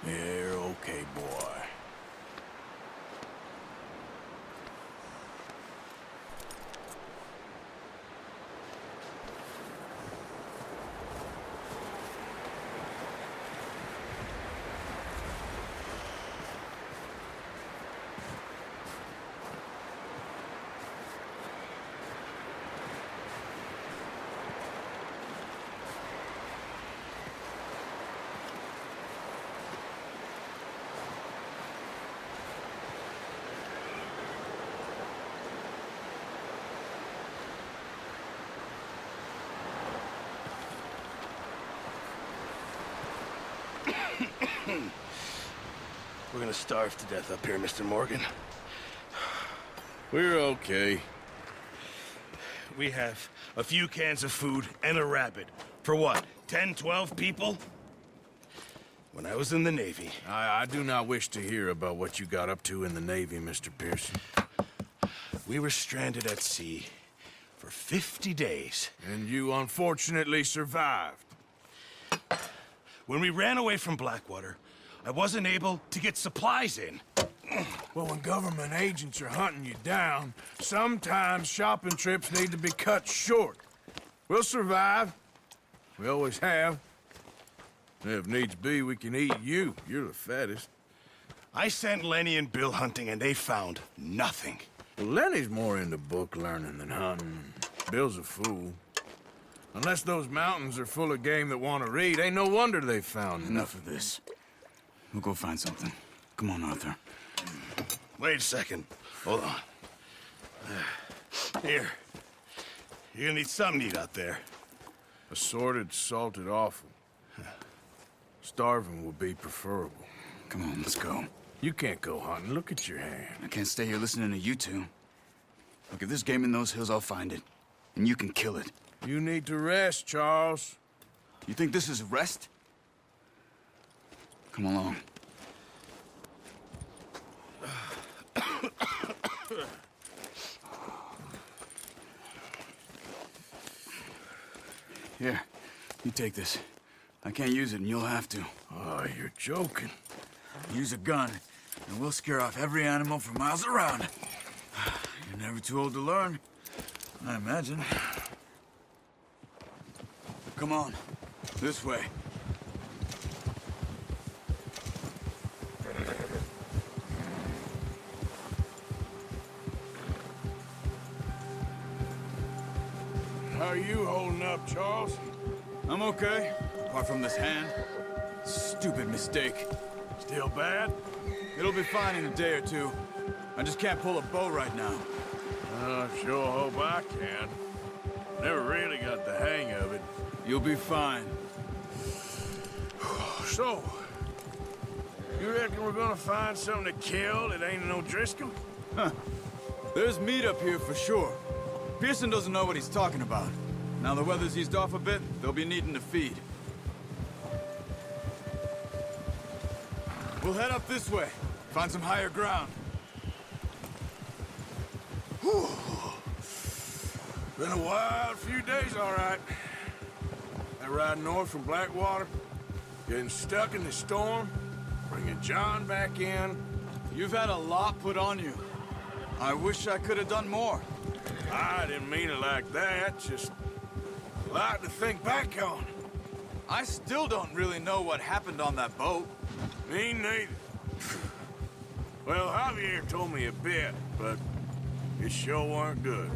You're okay, boy. We're gonna starve to death up here, Mr. Morgan. We're okay. We have a few cans of food and a rabbit. For what, 10, 12 people? When I was in the Navy... I do not wish to hear about what you got up to in the Navy, Mr. Pearson. We were stranded at sea for 50 days. And you unfortunately survived. When we ran away from Blackwater, I wasn't able to get supplies in. Well, when government agents are hunting you down, sometimes shopping trips need to be cut short. We'll survive. We always have. If needs be, we can eat you. You're the fattest. I sent Lenny and Bill hunting, and they found nothing. Well, Lenny's more into book learning than hunting. Bill's a fool. Unless those mountains are full of game that want to read, ain't no wonder they found Enough of this. We'll go find something. Come on, Arthur. Wait a second. Hold on. Here. You're gonna need something to eat out there. Assorted, salted offal. Starving would be preferable. Come on, let's go. You can't go hunting. Look at your hand. I can't stay here listening to you two. Look, if there's game in those hills, I'll find it. And you can kill it. You need to rest, Charles. You think this is rest? Come along. Here, you take this. I can't use it, and you'll have to. Oh, you're joking. Use a gun, and we'll scare off every animal for miles around. You're never too old to learn, I imagine. Come on, this way. How are you holding up, Charles? I'm okay, apart from this hand. Stupid mistake. Still bad? It'll be fine in a day or two. I just can't pull a bow right now. I sure hope I can. Never really got the hang of it. You'll be fine. So, you reckon we're gonna find something to kill that ain't no Driscoll? Huh. There's meat up here for sure. Pearson doesn't know what he's talking about. Now the weather's eased off a bit, they'll be needing to feed. We'll head up this way. Find some higher ground. Whew. Been a wild few days, all right. That ride north from Blackwater, getting stuck in the storm, bringing John back in. You've had a lot put on you. I wish I could have done more. I didn't mean it like that, just a lot to think back on. I still don't really know what happened on that boat. Me neither. Well, Javier told me a bit, but it sure weren't good.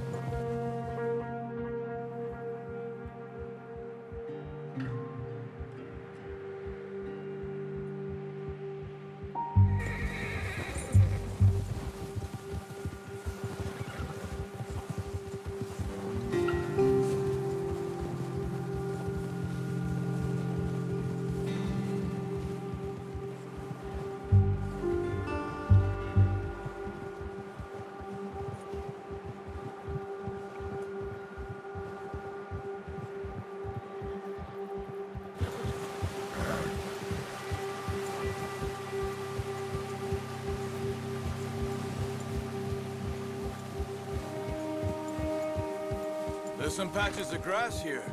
There's some patches of grass here.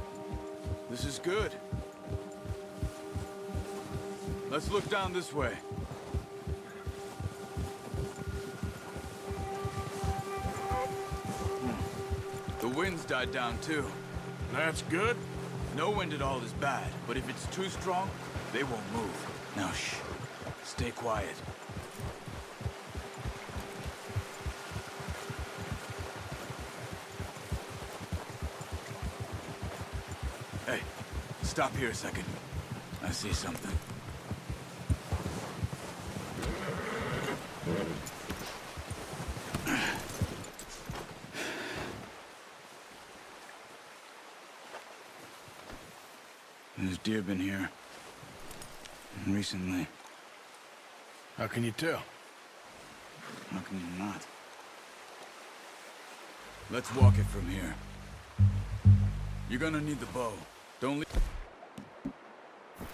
This is good. Let's look down this way. The wind's died down too. That's good. No wind at all is bad, but if it's too strong, they won't move. Now shh. Stay quiet. Hey, stop here a second. I see something. There's deer been here. Recently. How can you tell? How can you not? Let's walk it from here. You're gonna need the bow. Don't leave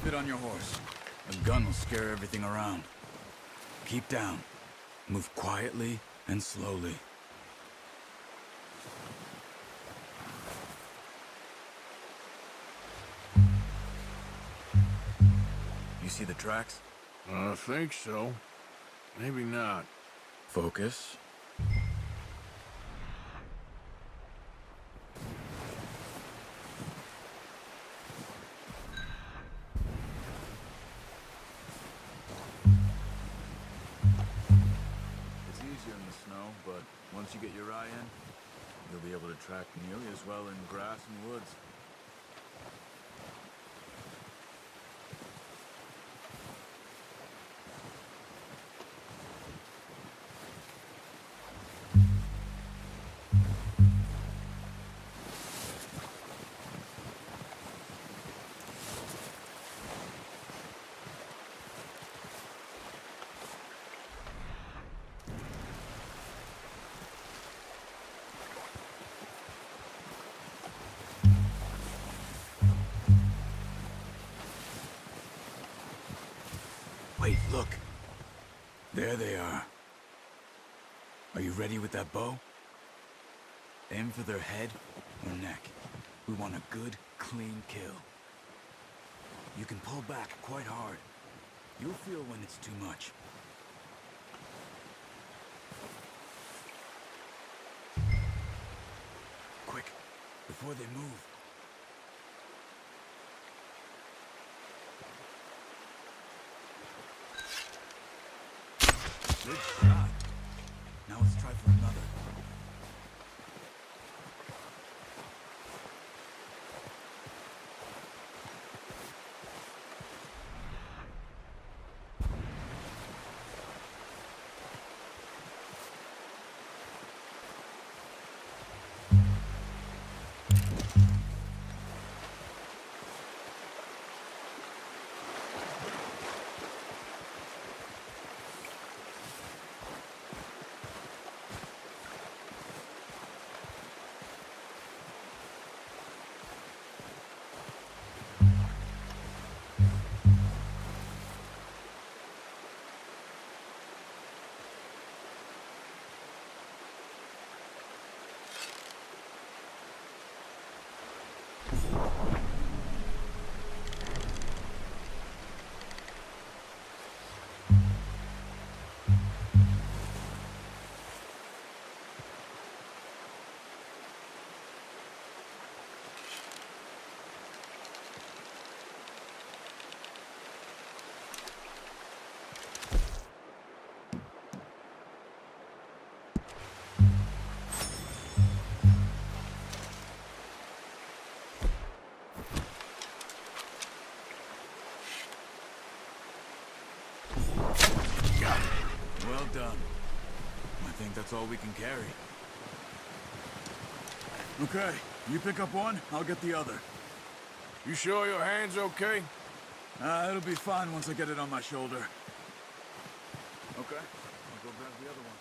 it on your horse. A gun will scare everything around. Keep down. Move quietly and slowly. You see the tracks? I think so. Maybe not. Focus. It's easier in the snow, but once you get your eye in, you'll be able to track nearly as well in grass and woods. Wait, look. There they are. Are you ready with that bow? Aim for their head or neck. We want a good, clean kill. You can pull back quite hard. You'll feel when it's too much. Quick, before they move. Good shot. Now let's try for another. Well done. I think that's all we can carry. Okay, you pick up one, I'll get the other. You sure your hand's okay? It'll be fine once I get it on my shoulder. Okay, I'll go grab the other one.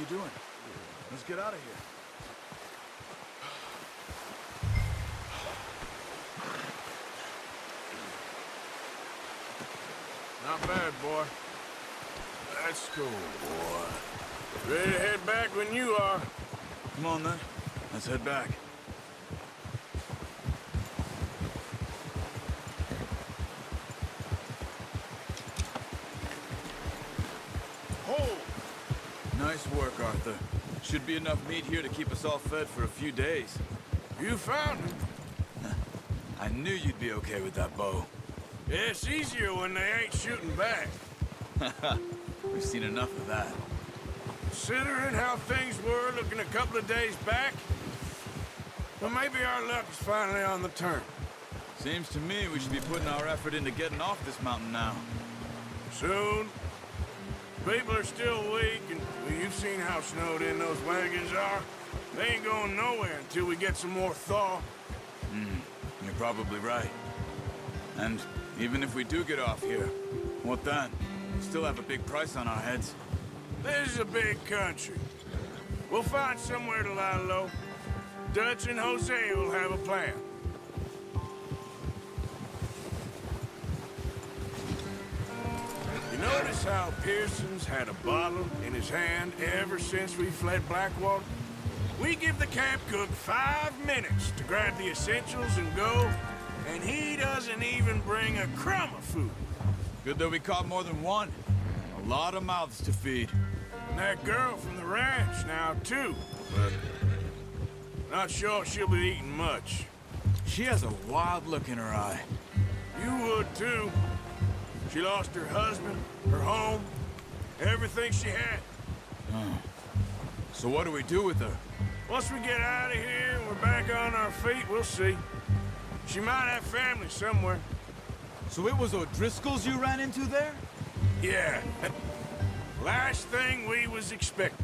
you doing? Let's get out of here. Not bad, boy. That's cool, boy. Ready to head back when you are. Come on, then. Let's head back. Hold! Nice work, Arthur. Should be enough meat here to keep us all fed for a few days. You found it. I knew you'd be okay with that bow. Yeah, it's easier when they ain't shooting back. We've seen enough of that. Considering how things were looking a couple of days back, well, maybe our luck is finally on the turn. Seems to me we should be putting our effort into getting off this mountain now. Soon. People are still weak, and well, you've seen how snowed in those wagons are. They ain't going nowhere until we get some more thaw. You're probably right. And even if we do get off here, what then? We still have a big price on our heads. This is a big country. We'll find somewhere to lie low. Dutch and Jose will have a plan. You notice how Pearson's had a bottle in his hand ever since we fled Blackwater? We give the camp cook 5 minutes to grab the essentials and go, and he doesn't even bring a crumb of food. Good that we caught more than one. A lot of mouths to feed. And that girl from the ranch now, too. But not sure she'll be eating much. She has a wild look in her eye. You would, too. She lost her husband, her home, everything she had. So what do we do with her? Once we get out of here and we're back on our feet, we'll see. She might have family somewhere. So it was O'Driscoll's you ran into there? Yeah. Last thing we was expecting.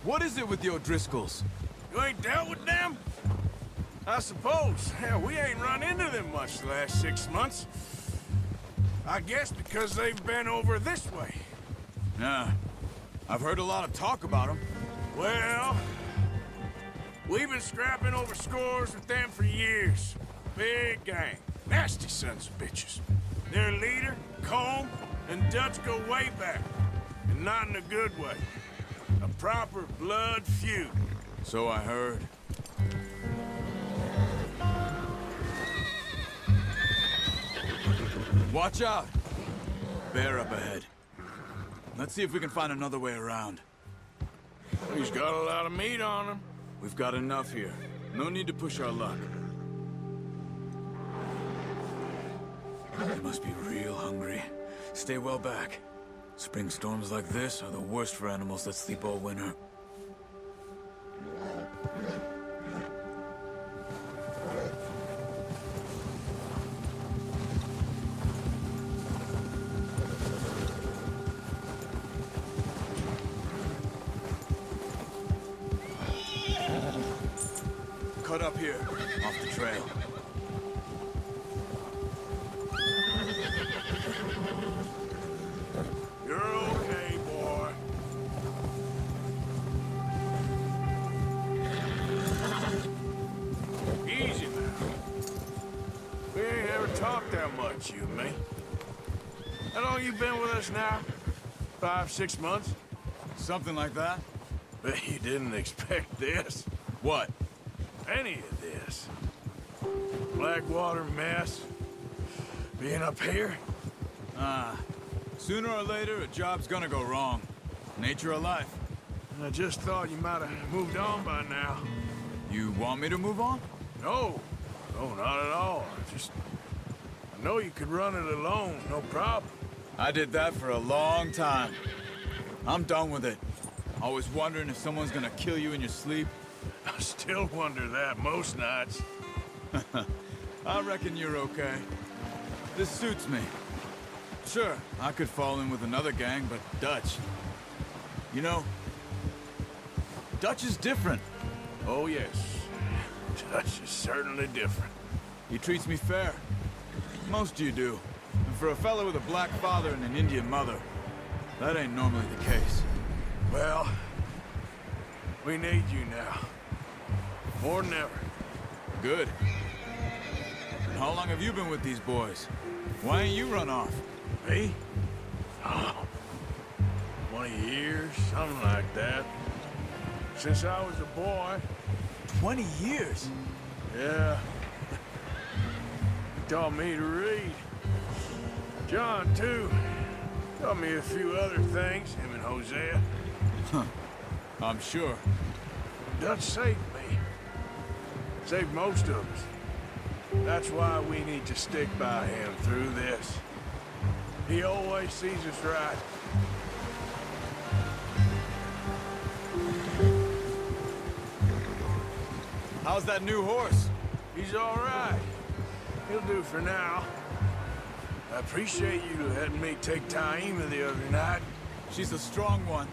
What is it with the O'Driscolls? You ain't dealt with them? I suppose. Hell, we ain't run into them much the last 6 months. I guess because they've been over this way. Yeah. I've heard a lot of talk about them. Well, we've been scrapping over scores with them for years. Big gang. Nasty sons of bitches. Their leader, Combe, and Dutch go way back. And not in a good way. A proper blood feud. So I heard. Watch out! Bear up ahead. Let's see if we can find another way around. He's got a lot of meat on him. We've got enough here. No need to push our luck. They must be real hungry. Stay well back. Spring storms like this are the worst for animals that sleep all winter. Cut up here, off the trail. You're okay, boy. Easy now. We ain't ever talked that much, you and me. How long you been with us now? 5, 6 months? Something like that? Bet you didn't expect this. What? Any of this. Blackwater mess. Being up here. Sooner or later, a job's gonna go wrong. Nature of life. I just thought you might have moved on by now. You want me to move on? No. No, not at all. I know you could run it alone, no problem. I did that for a long time. I'm done with it. Always wondering if someone's gonna kill you in your sleep. I still wonder that most nights. I reckon you're okay. This suits me. Sure, I could fall in with another gang, but Dutch... You know, Dutch is different. Oh, yes. Dutch is certainly different. He treats me fair. Most you do. And for a fella with a black father and an Indian mother, that ain't normally the case. Well, We need you now. More than ever. Good. And how long have you been with these boys? Why ain't you run off? Me? Oh, 20 years, something like that. Since I was a boy. 20 years? Yeah. He taught me to read. John, too. Taught me a few other things, him and Hosea. Huh. I'm sure. Dutch saved me. Saved most of us. That's why we need to stick by him through this. He always sees us right. How's that new horse? He's all right. He'll do for now. I appreciate you letting me take Taima the other night. She's a strong one.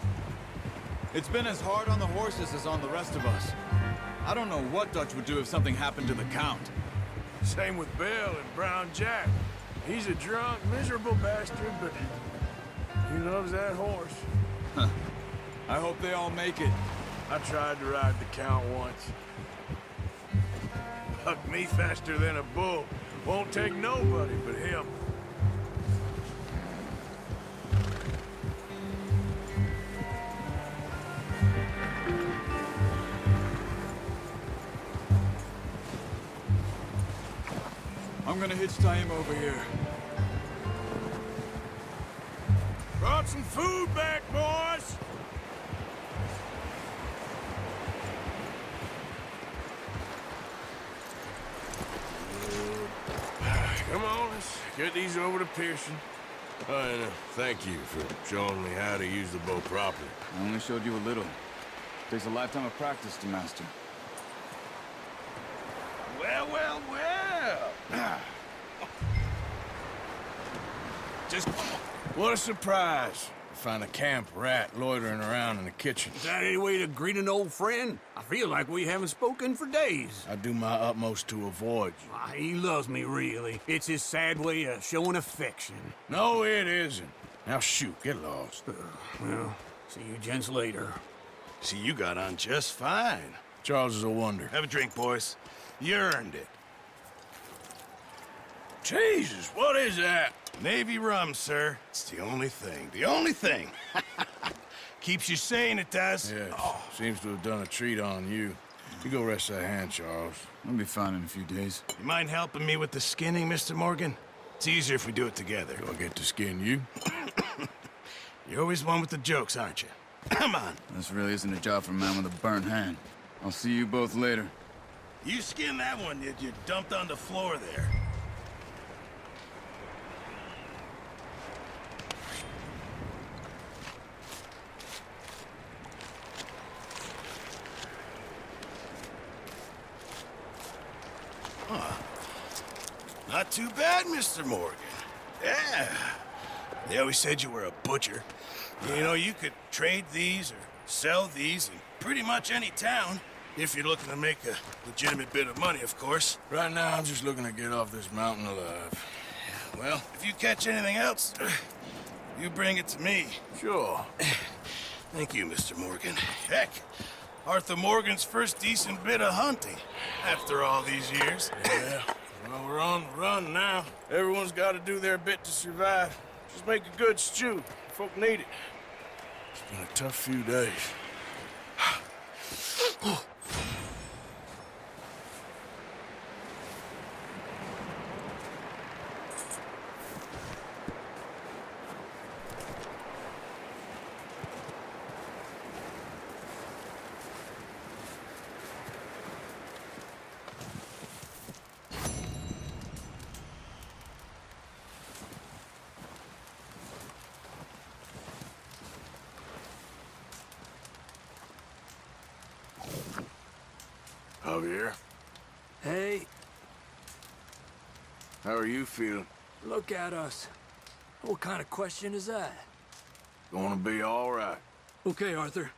It's been as hard on the horses as on the rest of us. I don't know what Dutch would do if something happened to the Count. Same with Bill and Brown Jack. He's a drunk, miserable bastard, but he loves that horse. Huh. I hope they all make it. I tried to ride the Count once. Hucked me faster than a bull. Won't take nobody but him. I'm gonna hitch Taima over here. Brought some food back, boys! Come on, let's get these over to Pearson. And thank you for showing me how to use the bow properly. I only showed you a little. Takes a lifetime of practice to master. Well, well, well. Just... What a surprise. Find a camp rat loitering around in the kitchen. Is that any way to greet an old friend? I feel like we haven't spoken for days. I do my utmost to avoid you. Ah, he loves me, really. It's his sad way of showing affection. No, it isn't. Now shoot, get lost. Well, see you gents later. See, you got on just fine. Charles is a wonder. Have a drink, boys. You earned it. Jesus, what is that? Navy rum, sir. It's the only thing. The only thing. Keeps you sane, it does. Yes, seems to have done a treat on you. You go rest that hand, Charles. I'll be fine in a few days. You mind helping me with the skinning, Mr. Morgan? It's easier if we do it together. Do I get to skin you? You're always one with the jokes, aren't you? Come on. This really isn't a job for a man with a burnt hand. I'll see you both later. You skinned that one you dumped on the floor there. Not too bad, Mr. Morgan. Yeah. They always said you were a butcher. You know, you could trade these or sell these in pretty much any town, if you're looking to make a legitimate bit of money, of course. Right now, I'm just looking to get off this mountain alive. Well, if you catch anything else, you bring it to me. Sure. Thank you, Mr. Morgan. Heck, Arthur Morgan's first decent bit of hunting after all these years. Yeah. Well, we're on the run now. Everyone's got to do their bit to survive. Just make a good stew. Folk need it. It's been a tough few days. Javier, Hey, how are you feeling? look at us. What kind of question is that? Gonna be all right. Okay, Arthur.